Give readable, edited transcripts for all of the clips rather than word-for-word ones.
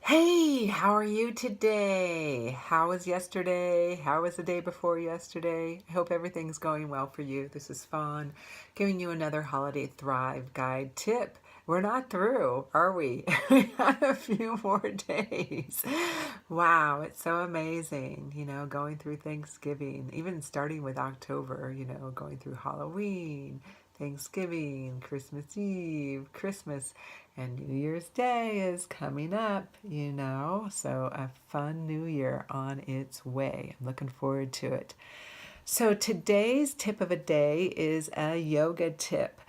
Hey, how are you today? How was yesterday? How was the day before yesterday? I hope everything's going well for you. This is Fawn, giving you another Holiday Thrive Guide tip. We're not through, are we? We got a few more days. Wow, it's so amazing, going through Thanksgiving, even starting with October, going through Halloween, Thanksgiving, Christmas Eve, Christmas, and New Year's Day is coming up, so a fun new year on its way. I'm looking forward to it. So today's tip of a day is a yoga tip.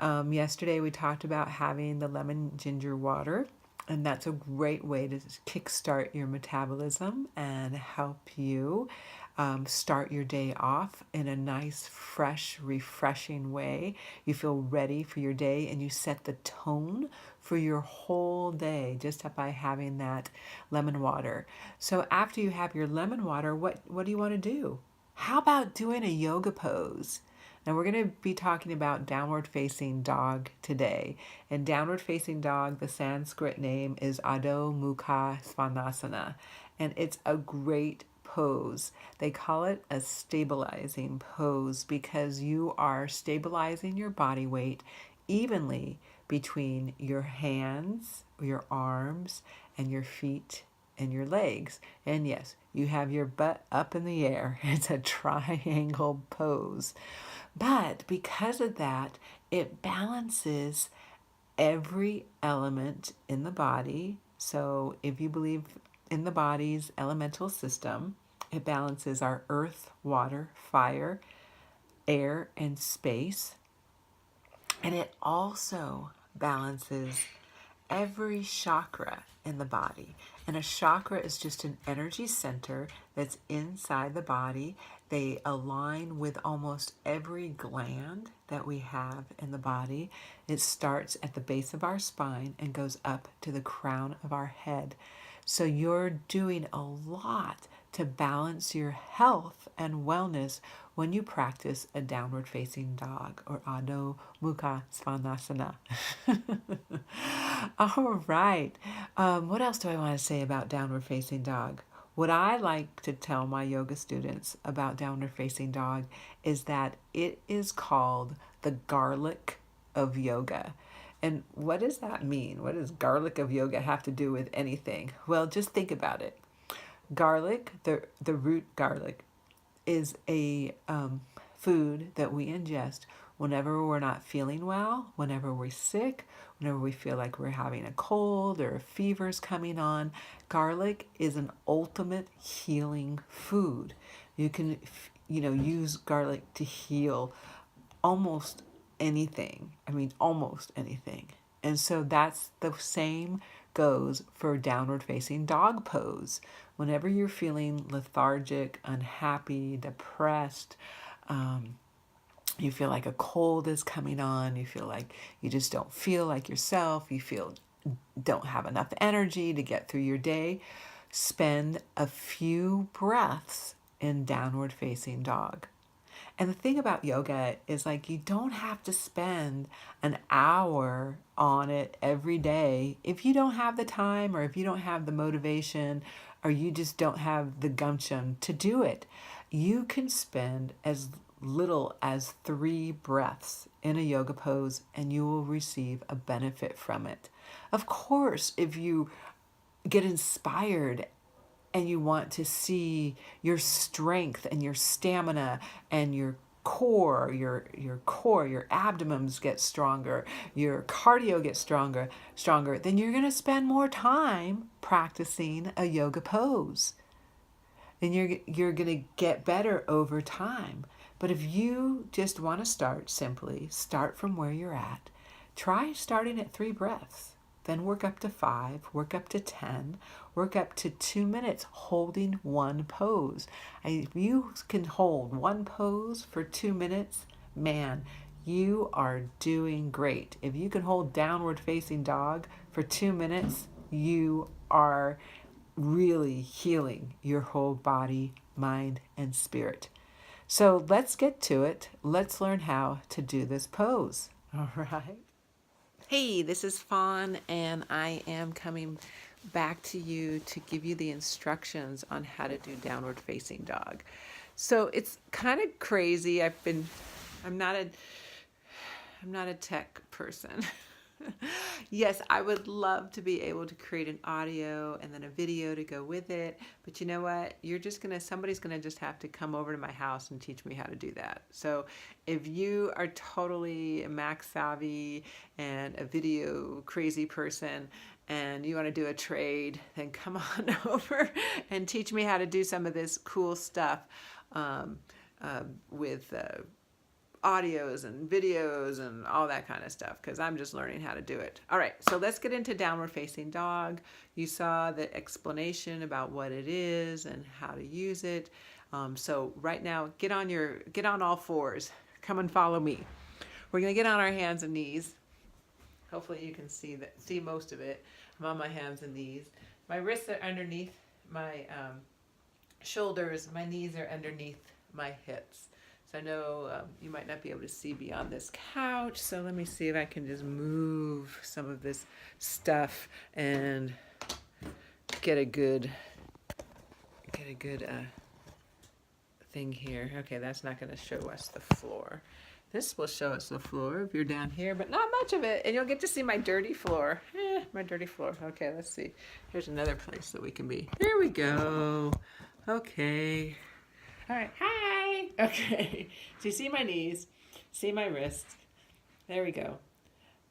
Yesterday we talked about having the lemon ginger water, and that's a great way to kickstart your metabolism and help you start your day off in a nice, fresh, refreshing way. You feel ready for your day and you set the tone for your whole day just by having that lemon water. So after you have your lemon water, what do you want to do? How about doing a yoga pose? Now we're going to be talking about downward facing dog today. And downward facing dog, the Sanskrit name is Adho Mukha Svanasana. And it's a great pose. They call it a stabilizing pose because you are stabilizing your body weight evenly between your hands, your arms, and your feet and your legs. And yes, you have your butt up in the air. It's a triangle pose. But because of that, it balances every element in the body. So if you believe in the body's elemental system, it balances our earth, water, fire, air, and space. And it also balances every chakra in the body. And a chakra is just an energy center that's inside the body. They align with almost every gland that we have in the body. It starts at the base of our spine and goes up to the crown of our head. So you're doing a lot to balance your health and wellness when you practice a downward facing dog or Adho Mukha Svanasana. All right. What else do I want to say about downward facing dog? What I like to tell my yoga students about downward facing dog is that it is called the garlic of yoga. And what does that mean? What does garlic of yoga have to do with anything? Well, just think about it. Garlic, the root garlic, is a food that we ingest whenever we're not feeling well, whenever we're sick, whenever we feel like we're having a cold or a fever's coming on. Garlic is an ultimate healing food. You can, use garlic to heal almost anything. I mean, almost anything. And so that's the same goes for downward facing dog pose. Whenever you're feeling lethargic, unhappy, depressed, you feel like a cold is coming on, you feel like you just don't feel like yourself, you feel don't have enough energy to get through your day, spend a few breaths in downward facing dog. And the thing about yoga is like you don't have to spend an hour on it every day if you don't have the time or if you don't have the motivation or you just don't have the gumption to do it. You can spend as little as 3 breaths in a yoga pose and you will receive a benefit from it. Of course, if you get inspired and you want to see your strength and your stamina and your core, your abdomens get stronger, your cardio gets stronger, then you're going to spend more time practicing a yoga pose. And you're going to get better over time. But if you just want to start simply, start from where you're at. Try starting at 3 breaths. Then work up to 5, work up to 10, work up to 2 minutes holding one pose. If you can hold one pose for 2 minutes, man, you are doing great. If you can hold downward facing dog for 2 minutes, you are really healing your whole body, mind, and spirit. So let's get to it. Let's learn how to do this pose. All right. Hey, this is Fawn, and I am coming back to you to give you the instructions on how to do downward facing dog. So it's kind of crazy. I'm not a, I'm not a tech person. Yes, I would love to be able to create an audio and then a video to go with it. But you know what? Somebody's gonna just have to come over to my house and teach me how to do that. So if you are totally Mac savvy and a video crazy person and you want to do a trade, then come on over and teach me how to do some of this cool stuff with audios and videos and all that kind of stuff, because I'm just learning how to do it. All right, so let's get into downward facing dog. You saw the explanation about what it is and how to use it. So right now, get on all fours. Come and follow me. We're gonna get on our hands and knees. Hopefully you can see most of it. I'm on my hands and knees. My wrists are underneath my shoulders. My knees are underneath my hips. I know you might not be able to see beyond this couch, so let me see if I can just move some of this stuff and get a good thing here. Okay, that's not going to show us the floor. This will show us the floor if you're down here, but not much of it, and you'll get to see my dirty floor. My dirty floor. Okay, let's see. Here's another place that we can be. There we go. Okay. All right, hi. Okay, so you see my knees, see my wrists. There we go.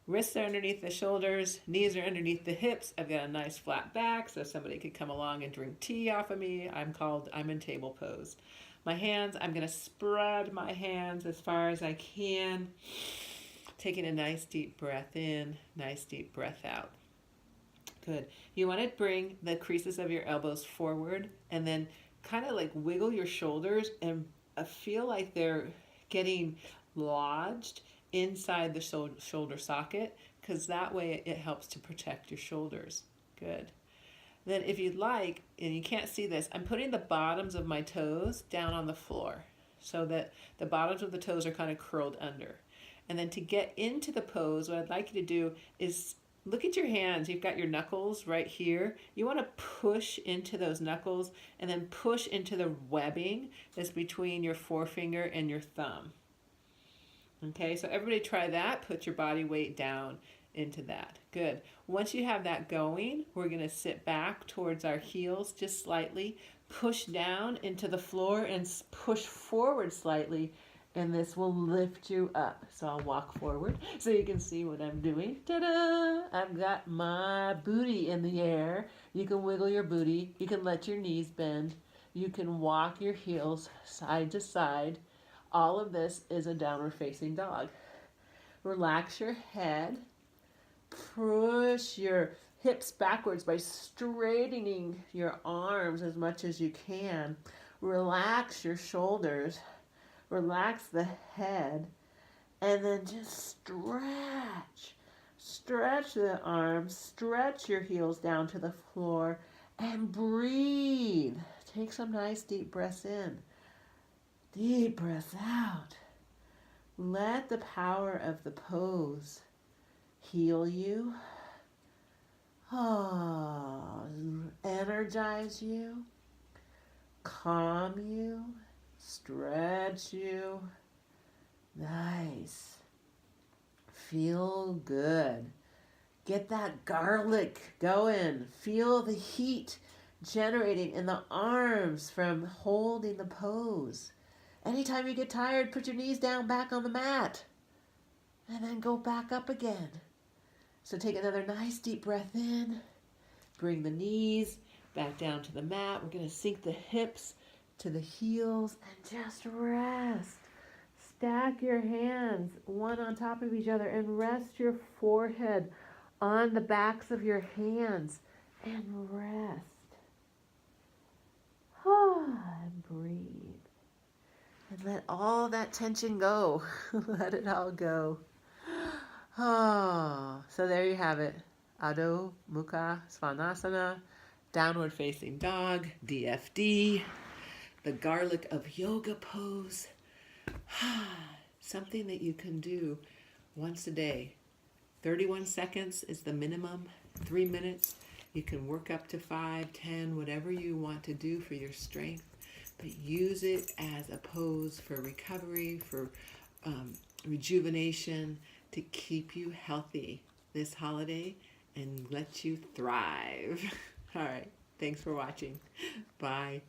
Wrists are underneath the shoulders, knees are underneath the hips. I've got a nice flat back, so somebody could come along and drink tea off of me. I'm in table pose. My hands, I'm gonna spread my hands as far as I can. Taking a nice deep breath in, nice deep breath out. Good. You want to bring the creases of your elbows forward and then kind of like wiggle your shoulders and feel like they're getting lodged inside the shoulder socket, because that way it helps to protect your shoulders. Good. Then if you'd like, and you can't see this, I'm putting the bottoms of my toes down on the floor so that the bottoms of the toes are kind of curled under. And then to get into the pose, what I'd like you to do is look at your hands. You've got your knuckles right here. You want to push into those knuckles and then push into the webbing that's between your forefinger and your thumb. Okay, so everybody try that. Put your body weight down into that. Good. Once you have that going, we're going to sit back towards our heels just slightly, push down into the floor and push forward slightly, and this will lift you up. So I'll walk forward so you can see what I'm doing. Ta-da! I've got my booty in the air. You can wiggle your booty. You can let your knees bend. You can walk your heels side to side. All of this is a downward facing dog. Relax your head. Push your hips backwards by straightening your arms as much as you can. Relax your shoulders. Relax the head, and then just stretch. Stretch the arms, stretch your heels down to the floor, and breathe. Take some nice deep breaths in. Deep breaths out. Let the power of the pose heal you. Energize you. Calm you. Stretch you. Nice. Feel good. Get that garlic going. Feel the heat generating in the arms from holding the pose. Anytime you get tired, put your knees down back on the mat. And then go back up again. So take another nice deep breath in. Bring the knees back down to the mat. We're going to sink the hips to the heels and just rest. Stack your hands one on top of each other and rest your forehead on the backs of your hands and rest. And breathe. And let all that tension go. Let it all go. So there you have it. Adho Mukha Svanasana, downward facing dog, DFD. The garlic of yoga pose. Something that you can do once a day 31 seconds is the minimum, 3 minutes. You can work up to 5, 10, whatever you want to do for your strength, but use it as a pose for recovery, for rejuvenation, to keep you healthy this holiday and let you thrive. All right. Thanks for watching. Bye.